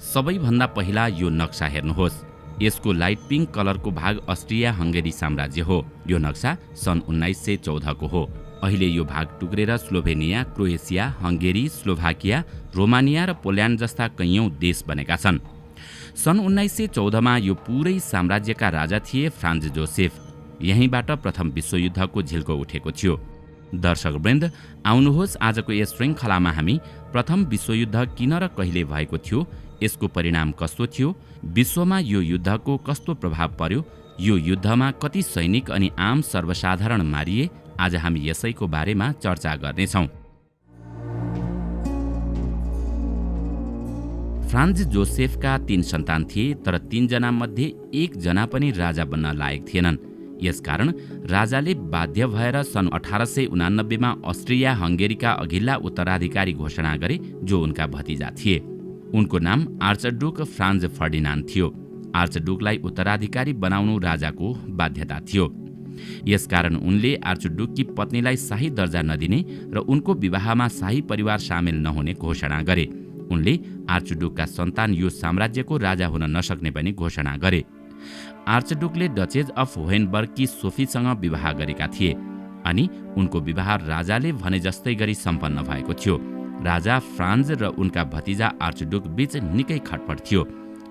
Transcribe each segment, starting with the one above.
सबैभन्दा पहिला यो नक्सा हेर्नुहोस्। यसको लाइट पिङ्क कलरको भाग अस्ट्रिया हङ्गेरी साम्राज्य हो। यो नक्सा सन् 1914 को हो। अहिले यो भाग टुक्रेर Slovenia, Croatia, Hungary, Slovakia, Romania र पोल्यान्ड जस्ता कैयौं देश बनेका छन्। सन् 1914 मा यो पुरै साम्राज्यका राजा थिए फ्रान्ज जोसेफ। यहीँबाट प्रथम विश्वयुद्धको झिल्को उठेको थियो। दर्शकवृन्द, आउनुहोस् आजको यस श्रृङ्खलामा हामी प्रथम विश्वयुद्ध किन र कहिले भएको थियो, यसको परिणाम कस्तो थियो, विश्वमा यो युद्धको कस्तो प्रभाव पर्यो, यो युद्धमा कति सैनिक अनि आम सर्वसाधारण मारिए, आज हामी यसैको बारेमा चर्चा गर्नेछौँ। फ्रान्ज जोसेफका 3 सन्तान थिए, तर 3 जना मध्ये 1 जना पनि राजा बन्न लायक थिएनन्। यसकारण राजाले बाध्य भएर सन् 1889 मा अस्ट्रिया हङ्गेरीका अघिल्ला उत्तराधिकारी घोषणा गरे, जो उनका भतिजा थिए। उनको नाम आर्चड्युक फ्रान्ज फर्डिनान्ड थियो। आर्चड्युकलाई उत्तराधिकारी बनाउनु राजाको बाध्यता थियो। यसकारण उनले आर्चड्युककी पत्नीलाई शाही दर्जा नदिने र उनको विवाहमा शाही परिवार सामेल नहुने घोषणा गरे। उनले आर्चड्युकका सन्तान यो साम्राज्यको राजा हुन नसक्ने पनि घोषणा गरे। आर्चड्युकले डचेज अफ होहेनबर्गकी सोफीसँग विवाह गरेका थिए अनि उनको विवाह राजाले भने जस्तै गरी सम्पन्न भएको थियो। राजा फ्रान्ज र उनका भतिजा आर्चड्युक बीच निकै खटपट थियो।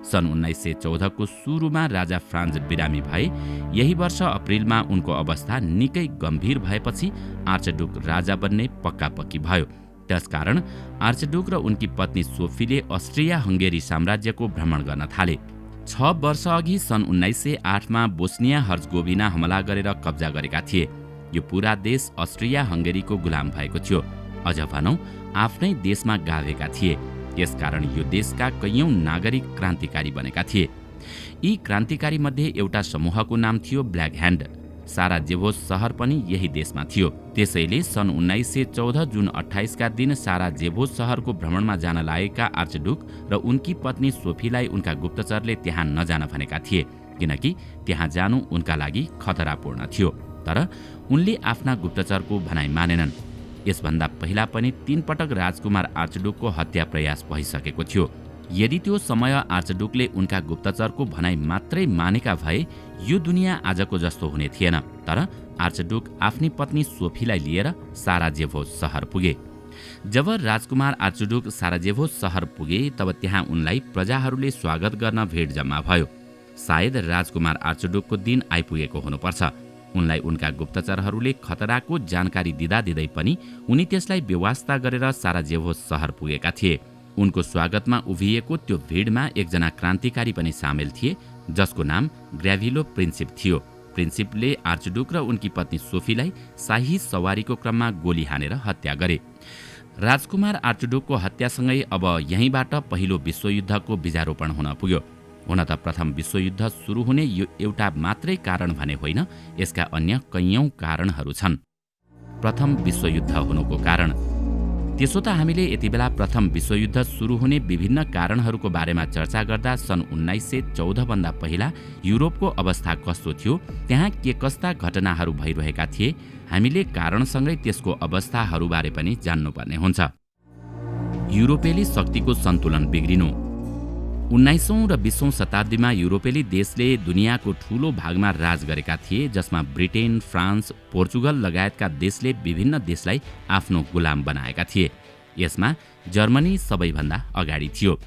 सन् 1914 को सुरुमा राजा फ्रान्ज बिरामी भए। यही वर्ष अप्रिलमा उनको अवस्था निकै गम्भीर भएपछि आर्चड्युक राजा बन्ने पक्का-पक्की भयो। त्यसकारण आर्चड्युक र उनकी पत्नी सोफीले अस्ट्रिया हङ्गेरी साम्राज्यको भ्रमण गर्न थाले। 6 वर्ष अघि सन् 1908 मा बोस्निया हर्जगोभिना हमला गरेर कब्जा गरेका थिए। यो पूरा देश अस्ट्रिया हङ्गेरीको गुलाम भएको थियो। अझ भनौं आफ्नै देशमा गाभेका थिए। यसकारण यो देशका कैयौं नागरिक क्रान्तिकारी बनेका थिए। यी क्रान्तिकारी मध्ये एउटा समूहको नाम थियो ब्ल्याक ह्यान्ड। साराजेभो सहर पनि यही देशमा थियो। त्यसैले सन् 1914 जुन 28 का दिन साराजेभो सहरको भ्रमणमा जान लागेका आर्चड्युक र उनकी पत्नी सोफीलाई उनका गुप्तचरले त्यहाँ नजान भनेका थिए, किनकि त्यहाँ जानु उनका लागि खतरापूर्ण थियो। तर उनले आफ्ना गुप्तचरको भनाइ मानेनन्। यसभन्दा पहिला पनि 3 पटक राजकुमार आर्चड्युकको हत्या प्रयास भइसकेको थियो। यदि त्यो समय आर्चड्युकले उनका गुप्तचरको भनाइ मात्रै मानेका भए यो दुनियाँ आजको जस्तो हुने थिएन। तर आर्चड्युक आफ्नी पत्नी सोफीलाई लिएर साराजेभो सहर पुगे। जब राजकुमार आर्चड्युक साराजेभो सहर पुगे तब त्यहाँ उनलाई प्रजाहरूले स्वागत गर्न भेट जम्मा भयो। सायद राजकुमार आर्चड्युकको दिन आइपुगेको हुनुपर्छ। उनलाई उनका गुप्तचरहरूले खतराको जानकारी दिँदै पनि उनी त्यसलाई बेवास्ता गरेर साराजेभो सहर पुगेका थिए। उनको स्वागतमा उभिएको त्यो भिडमा एकजना क्रान्तिकारी पनि सामेल थिए, जसको नाम ग्र्याभिलो प्रिन्सिप थियो। प्रिन्सिपले आर्चड्युक र उनकी पत्नी सोफीलाई शाही सवारीको क्रममा गोली हानेर हत्या गरे। राजकुमार आर्चड्युकको हत्यासँगै अब यहीँबाट पहिलो विश्वयुद्धको बीजारोपण हुन पुग्यो। हुन त प्रथम विश्वयुद्ध सुरु हुने यो एउटा मात्रै कारण भने होइन, यसका अन्य कैयौं कारणहरू छन्। प्रथम विश्वयुद्ध हुनुको कारण। त्यसो त हामीले यति बेला प्रथम विश्वयुद्ध सुरु हुने विभिन्न कारणहरूको बारेमा चर्चा गर्दा सन् 1914 भन्दा पहिला युरोपको अवस्था कस्तो थियो, त्यहाँ के कस्ता घटनाहरू भइरहेका थिए, हामीले कारणसँगै त्यसको अवस्थाहरूबारे पनि जान्नुपर्ने हुन्छ। युरोपेली शक्तिको सन्तुलन बिग्रिनु। 19औं र 20औं शताब्दीमा युरोपेली देशले दुनियाँको ठूलो भागमा राज गरेका थिए, जसमा ब्रिटेन, फ्रान्स, पोर्चुगल लगायतका देशले विभिन्न देशलाई आफ्नो गुलाम बनाएका थिए। यसमा जर्मनी सबैभन्दा अगाडि थियो।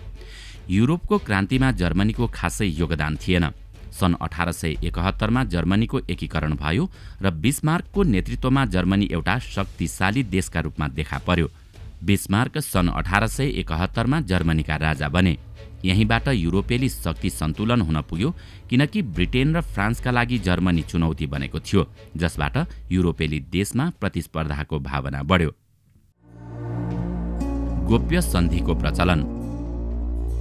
युरोपको क्रान्तिमा जर्मनीको खासै योगदान थिएन। सन् 1871 मा जर्मनीको एकीकरण भयो र बिस्मार्कको नेतृत्वमा जर्मनी एउटा शक्तिशाली देशका रूपमा देखा पर्यो। बिस्मार्क सन् 1871 मा जर्मनीका राजा बने। यहीँबाट युरोपेली शक्ति सन्तुलन हुन पुग्यो, किनकि ब्रिटेन र फ्रान्सका लागि जर्मनी चुनौती बनेको थियो, जसबाट युरोपेली देशमा प्रतिस्पर्धाको भावना बढ्यो। गोप्य सन्धिको प्रचलन।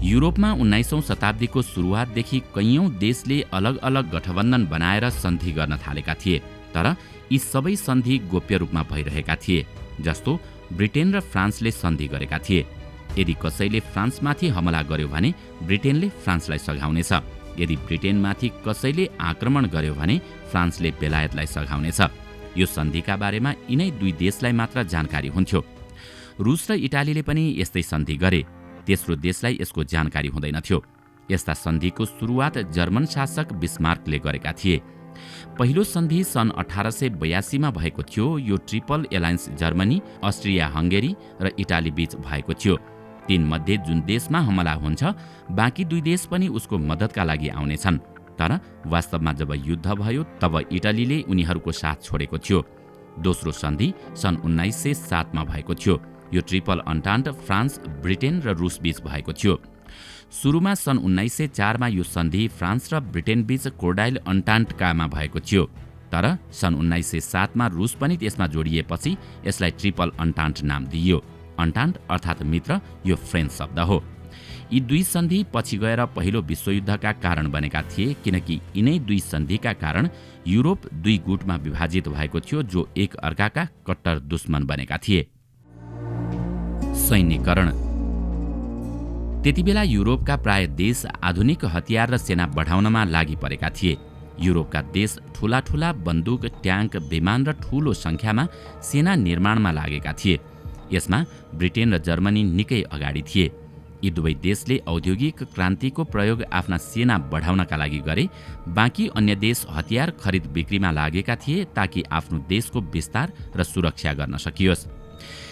युरोपमा 19औं शताब्दीको सुरुवातदेखि कैयौं देशले अलग अलग गठबन्धन बनाएर सन्धि गर्न थालेका थिए, तर यी सबै सन्धि गोप्य रूपमा भइरहेका थिए। जस्तो ब्रिटेन र फ्रान्सले सन्धि गरेका थिए। यदि कसैले फ्रान्समाथि हमला गर्यो भने ब्रिटेनले फ्रान्सलाई सघाउनेछ। यदि ब्रिटेनमाथि कसैले आक्रमण गर्यो भने फ्रान्सले बेलायतलाई सघाउनेछ। यो सन्धिका बारेमा यिनै 2 देशलाई मात्र जानकारी हुन्थ्यो। रुस र इटालीले पनि यस्तै सन्धि गरे। तेस्रो देशलाई यसको जानकारी हुँदैनथ्यो। यस्ता सन्धिको सुरुवात जर्मन शासक बिस्मार्कले गरेका थिए। पहिलो सन्धि सन् 1882 मा भएको थियो। यो triple alliance Germany, Austria Hungary र इटाली बीच भएको थियो। तीन मध्ये जुन देशमा हमला हुन्छ, बाँकी दुई देश पनि उसको मद्दतका लागि आउनेछन्। तर वास्तवमा जब युद्ध भयो तब इटालीले उनीहरूको साथ छोडेको थियो। दोस्रो सन्धि सन् 1907 मा भएको थियो। यो ट्रिपल अन्टान्ट फ्रान्स, ब्रिटेन र रुस बीच भएको थियो। सुरुमा सन् 1904 मा यो सन्धि फ्रान्स र ब्रिटेन बीच कोर्डाइल अन्टान्टकामा भएको थियो। तर सन् 1907 मा रुस पनि त्यसमा जोडिएपछि यसलाई ट्रिपल अन्टान्ट नाम दिइयो। अन्टान्ट अर्थात् मित्र यो फ्रेन्च शब्द हो। यी दुई सन्धि पछि गएर पहिलो विश्वयुद्धका कारण बनेका थिए, किनकि यिनै दुई सन्धिका कारण युरोप दुई गुटमा विभाजित भएको थियो, जो एक अर्काका कट्टर दुश्मन बनेका थिए। सैन्यकरण। त्यतिबेला युरोपका प्राय देश आधुनिक हतियार र सेना बढाउनमा लागि परेका थिए। युरोपका देश ठूला ठूला बन्दुक, ट्याङ्क, विमान र ठूलो संख्यामा सेना निर्माणमा लागेका थिए। यसमा ब्रिटेन र जर्मनी निकै अगाडि थिए। यी दुवै देशले औद्योगिक क्रान्तिको प्रयोग आफ्ना सेना बढाउनका लागि गरे। बाँकी अन्य देश हतियार खरिद बिक्रीमा लागेका थिए ताकि आफ्नो देशको विस्तार र सुरक्षा गर्न सकियोस्।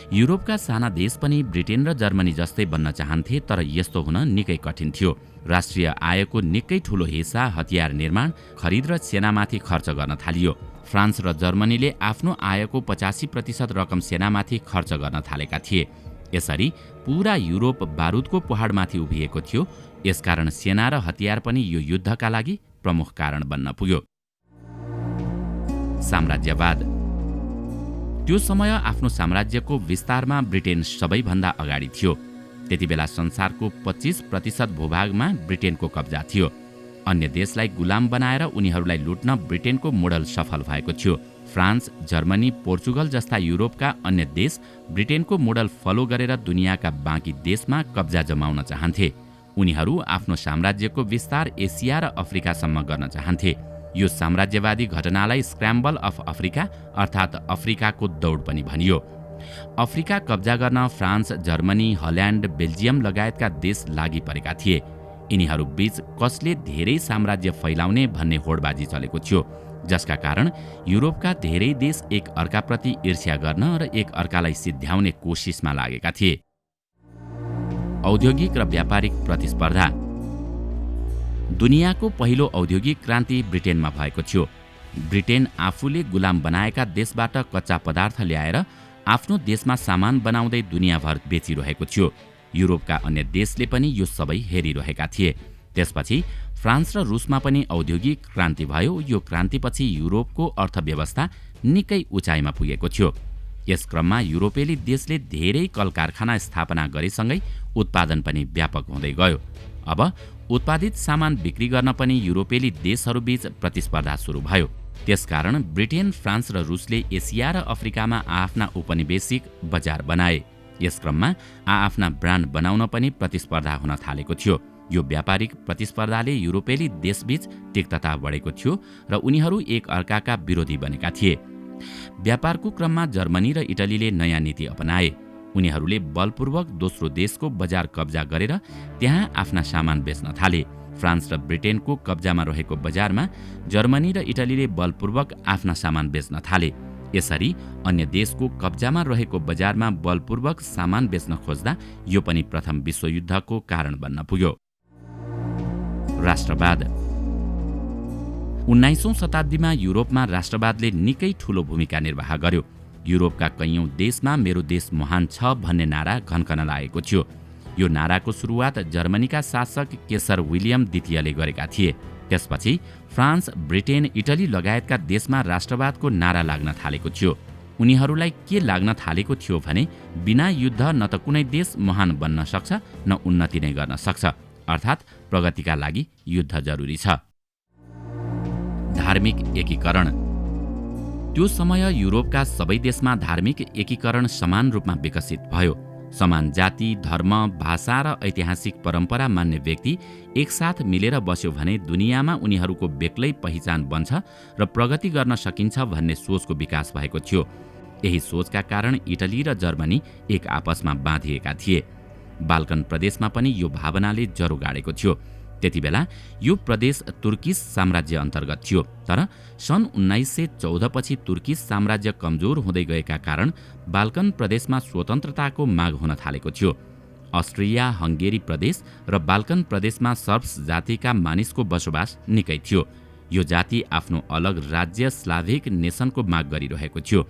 युरोपका साना देश पनि ब्रिटेन र जर्मनी जस्तै बन्न चाहन्थे, तर यस्तो हुन निकै कठिन थियो। राष्ट्रिय आयको निकै ठूलो हिस्सा हतियार निर्माण, खरिद र सेनामाथि खर्च गर्न थालियो। फ्रान्स र जर्मनीले आफ्नो आयको 85% रकम सेनामाथि खर्च गर्न थालेका थिए। यसरी पूरा युरोप बारुदको पहाडमाथि उभिएको थियो। यसकारण सेना र हतियार पनि यो युद्धका लागि प्रमुख कारण बन्न पुग्यो। साम्राज्यवाद। त्यो समय आफ्नो साम्राज्यको विस्तारमा ब्रिटेन सबैभन्दा अगाडि थियो। त्यतिबेला संसारको 25% भूभागमा ब्रिटेनको कब्जा थियो। अन्य देशलाई गुलाम बनाएर उनीहरूलाई लुट्न ब्रिटेनको मोडल सफल भएको थियो। फ्रान्स, जर्मनी, पोर्चुगल जस्ता युरोपका अन्य देश ब्रिटेनको मोडल फलो गरेर दुनियाँका बाँकी देशमा कब्जा जमाउन चाहन्थे। उनीहरू आफ्नो साम्राज्यको विस्तार एसिया र अफ्रिकासम्म गर्न चाहन्थे। यो साम्राज्यवादी घटनालाई स्क्रैम्बल अफ अफ्रिका अर्थात् अफ्रिकाको दौड पनि भनियो। अफ्रिका कब्जा गर्न फ्रान्स, जर्मनी, हल्यान्ड, बेल्जियम लगायतका देश लागि परेका थिए। यिनीहरू बीच कसले धेरै साम्राज्य फैलाउने भन्ने होडबाजी चलेको थियो, जसका कारण युरोपका धेरै देश एक अर्काप्रति ईर्ष्या गर्न र एक अर्कालाई सिद्ध्याउने कोसिसमा लागेका थिए। औद्योगिक र व्यापारिक प्रतिस्पर्धा। दुनियाँको पहिलो औद्योगिक क्रान्ति ब्रिटेनमा भएको थियो। ब्रिटेन आफूले गुलाम बनाएका देशबाट कच्चा पदार्थ ल्याएर आफ्नो देशमा सामान बनाउँदै दुनियाँभर बेचिरहेको थियो। युरोपका अन्य देशले पनि यो सबै हेरिरहेका थिए। त्यसपछि फ्रान्स र रुसमा पनि औद्योगिक क्रान्ति भयो। यो क्रान्तिपछि युरोपको अर्थव्यवस्था निकै उचाइमा पुगेको थियो। यस क्रममा युरोपेली देशले धेरै कल कारखाना स्थापना गरेसँगै उत्पादन पनि व्यापक हुँदै गयो। अब उत्पादित सामान बिक्री गर्न पनि युरोपेली देशहरूबीच प्रतिस्पर्धा सुरु भयो। त्यसकारण ब्रिटेन, फ्रान्स र रुसले एसिया र अफ्रिकामा आफ्ना उपनिवेशिक बजार बनाए। यस क्रममा आफ्ना ब्रान्ड बनाउन पनि प्रतिस्पर्धा हुन थालेको थियो। यो व्यापारिक प्रतिस्पर्धाले युरोपेली देशबीच तिक्तता बढेको थियो र उनीहरू एक अर्काका विरोधी बनेका थिए। व्यापारको क्रममा जर्मनी र इटलीले नयाँ नीति अपनाए। उनीहरूले बलपूर्वक दोस्रो देशको बजार कब्जा गरेर त्यहाँ आफ्ना सामान बेच्न थाले। फ्रान्स र ब्रिटेनको कब्जामा रहेको बजारमा जर्मनी र इटलीले बलपूर्वक आफ्ना सामान बेच्न थाले। यसरी अन्य देशको कब्जामा रहेको बजारमा बलपूर्वक सामान बेच्न खोज्दा यो पनि प्रथम विश्वयुद्धको कारण बन्न पुग्यो। राष्ट्रवाद। 19औं शताब्दीमा युरोपमा राष्ट्रवादले निकै ठूलो भूमिका निर्वाह गर्यो। युरोपका कैयौं देशमा मेरो देश महान छ भन्ने नारा घनकन लागेको थियो। यो नाराको सुरुवात जर्मनीका शासक केसर विलियम द्वितीयले गरेका थिए। त्यसपछि फ्रान्स, ब्रिटेन, इटली लगायतका देशमा राष्ट्रवादको नारा लाग्न थालेको थियो। उनीहरूलाई के लाग्न थालेको थियो भने बिना युद्ध न त कुनै देश महान बन्न सक्छ न उन्नति नै गर्न सक्छ, अर्थात् प्रगतिका लागि युद्ध जरुरी छ। धार्मिक एकीकरण। त्यो समय युरोपका सबै देशमा धार्मिक एकीकरण समान रूपमा विकसित भयो। समान जाति, धर्म, भाषा र ऐतिहासिक परम्परा मान्ने व्यक्ति एकसाथ मिलेर बस्यो भने दुनियाँमा उनीहरूको बेग्लै पहिचान बन्छ र प्रगति गर्न सकिन्छ भन्ने सोचको विकास भएको थियो। यही सोचका कारण इटली र जर्मनी एक आपसमा बाँधिएका थिए। बाल्कन प्रदेशमा पनि यो भावनाले जरो गाडेको थियो। त्यतिबेला यो प्रदेश तुर्किस साम्राज्य अन्तर्गत थियो, तर सन् 1914 पछि तुर्किस साम्राज्य कमजोर हुँदै गएका कारण बाल्कन प्रदेशमा स्वतन्त्रताको माग हुन थालेको थियो। अस्ट्रिया हंगेरी प्रदेश र बाल्कन प्रदेशमा सर्ब्स जातिका मानिसको बसोबास निकै थियो। यो जाति आफ्नो अलग राज्य स्लाभिक नेसनको माग गरिरहेको थियो।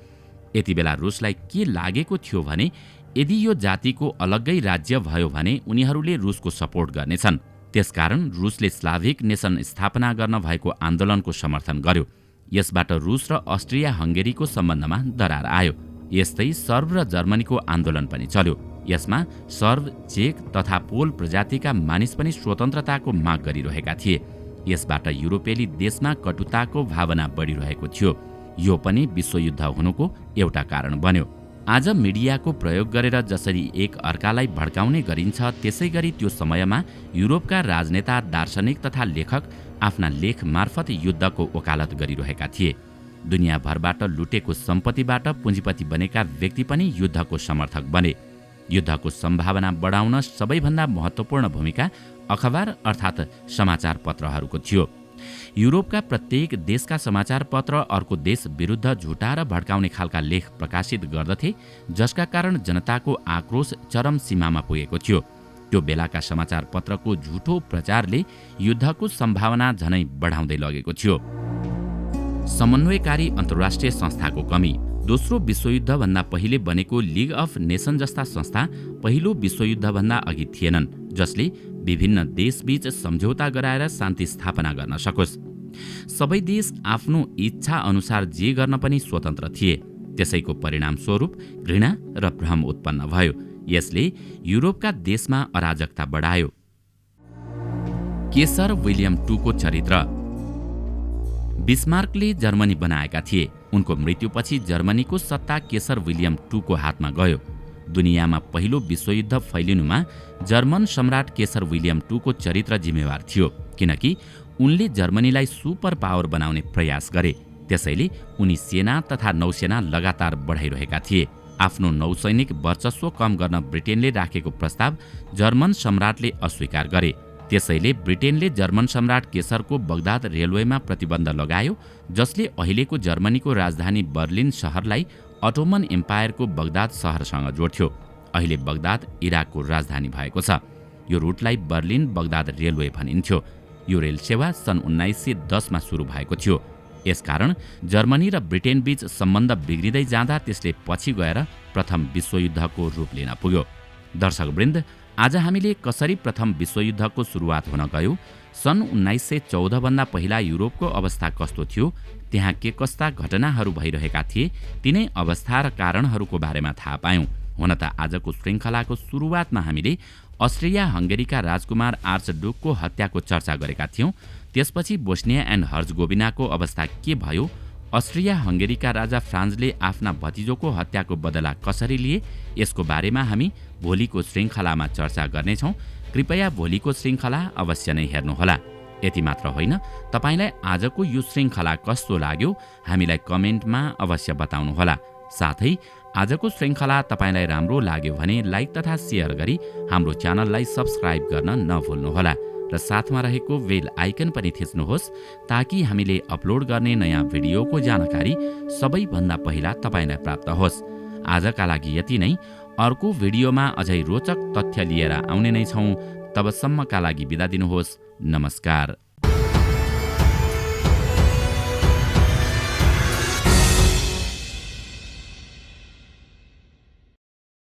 यतिबेला रुसलाई के लागेको थियो भने यदि यो जातिको अलग्गै राज्य भयो भने उनीहरूले रुसको सपोर्ट गर्नेछन्। त्यसकारण रुसले स्लाभिक नेसन स्थापना गर्न भएको आन्दोलनको समर्थन गर्यो। यसबाट रुस र अस्ट्रिया हंगेरीको सम्बन्धमा दरार आयो। यस्तै सर्ब र जर्मनीको आन्दोलन पनि चल्यो। यसमा सर्ब, चेक तथा पोल प्रजातिका मानिस पनि स्वतन्त्रताको माग गरिरहेका थिए। यसबाट युरोपेली देशमा कटुताको भावना बढिरहेको थियो। यो पनि विश्वयुद्ध हुनुको एउटा कारण बन्यो। आज मिडियाको प्रयोग गरेर जसरी एक अर्कालाई भड्काउने गरिन्छ, त्यसै गरी त्यो समयमा युरोपका राजनेता, दार्शनिक तथा लेखक आफ्ना लेख मार्फत युद्धको वकालत गरिरहेका थिए। दुनियाँभरबाट लुटेको सम्पत्तिबाट पुँजीपति बनेका व्यक्ति पनि युद्धको समर्थक बने। युद्धको सम्भावना बढाउन सबैभन्दा महत्त्वपूर्ण भूमिका अखबार अर्थात् समाचार पत्रहरूको थियो। युरोपका प्रत्येक देशका समाचार पत्र अर्को देश विरुद्ध झुटा र भड्काउने खालका लेख प्रकाशित गर्दथे, जसका कारण जनताको आक्रोश चरम सीमामा पुगेको थियो। त्यो बेलाका समाचार पत्रको झुटो प्रचारले युद्धको सम्भावना झनै बढाउँदै लगेको थियो। समन्वयकारी अन्तर्राष्ट्रिय संस्थाको कमी। दोस्रो विश्वयुद्धभन्दा पहिले बनेको लिग अफ नेसन जस्ता संस्था पहिलो विश्वयुद्धभन्दा अघि थिएनन्, जसले विभिन्न देशबीच सम्झौता गराएर शान्ति स्थापना गर्न सकोस्। सबै देश आफ्नो इच्छा अनुसार जे गर्न पनि स्वतन्त्र थिए। त्यसैको परिणामस्वरूप घृणा र भ्रम उत्पन्न भयो। यसले युरोपका देशमा अराजकता बढायो। केसर विलियम टूको चरित्र। बिस्मार्कले जर्मनी बनाएका थिए। उनको मृत्युपछि जर्मनीको सत्ता केसर विलियम टूको हातमा गयो। दुनियाँमा पहिलो विश्वयुद्ध फैलिनुमा जर्मन सम्राट केसर विलियम टूको चरित्र जिम्मेवार थियो, किनकि उनले जर्मनीलाई सुपर पावर बनाउने प्रयास गरे। त्यसैले उनी सेना तथा नौसेना लगातार बढाइरहेका थिए। आफ्नो नौसैनिक वर्चस्व कम गर्न ब्रिटेनले राखेको प्रस्ताव जर्मन सम्राटले अस्वीकार गरे। त्यसैले ब्रिटेनले जर्मन सम्राट केसरको बगदाद रेलवेमा प्रतिबन्ध लगायो, जसले अहिलेको जर्मनीको राजधानी बर्लिन शहरलाई अटोमन एम्पायरको बगदाद शहरसँग जोड्थ्यो। अहिले बगदाद इराकको राजधानी भएको छ। यो रुटलाई बर्लिन बगदाद रेलवे भनिन्थ्यो। यो रेल सेवा सन् 1910 मा सुरु भएको थियो। यसकारण जर्मनी र ब्रिटेन बीच सम्बन्ध बिग्रिँदै जाँदा त्यसले पछि गएर प्रथम विश्वयुद्धको रूप लिन पुग्यो। दर्शकवृन्द, आज हामीले कसरी प्रथम विश्वयुद्धको सुरुवात हुन गयो, सन् 1914 भन्दा पहिला युरोपको अवस्था कस्तो थियो, त्यहाँ के कस्ता घटनाहरू भइरहेका थिए, तिनै अवस्था र कारणहरूको बारेमा थाहा पायौं। हुन त आजको श्रृङ्खलाको सुरुवातमा हामीले अस्ट्रिया हंगेरीका राजकुमार आर्चडुकको हत्याको चर्चा गरेका थियौं। त्यसपछि बोस्निया एन्ड हर्जगोभिनाको अवस्था के भयो, अस्ट्रिया हंगेरीका राजा फ्रान्सले आफ्ना भतिजोको हत्याको बदला कसरी लिए, यसको बारेमा हामी भोलिको श्रृङ्खलामा चर्चा गर्नेछौँ। कृपया भोलिको श्रृङ्खला अवश्य नै हेर्नुहोला। यति मात्र होइन, तपाईलाई आजको यो श्रृङ्खला कस्तो लाग्यो हामीलाई कमेन्टमा अवश्य बताउनुहोला। साथै आजको श्रृङ्खला तपाईलाई राम्रो लाग्यो भने लाइक तथा सेयर गरी हाम्रो च्यानललाई सब्स्क्राइब गर्न नभुल्नुहोला र साथमा रहेको बेल आइकन पनि थिच्नुहोस्, ताकि हामीले अपलोड गर्ने नयाँ भिडियोको जानकारी सबैभन्दा पहिला तपाईलाई प्राप्त होस्। आजका लागि यति नै। अर्को भिडियोमा अझै रोचक तथ्य लिएर आउने नै छौँ। तबसम्मका लागि बिदा दिनुहोस्। नमस्कार।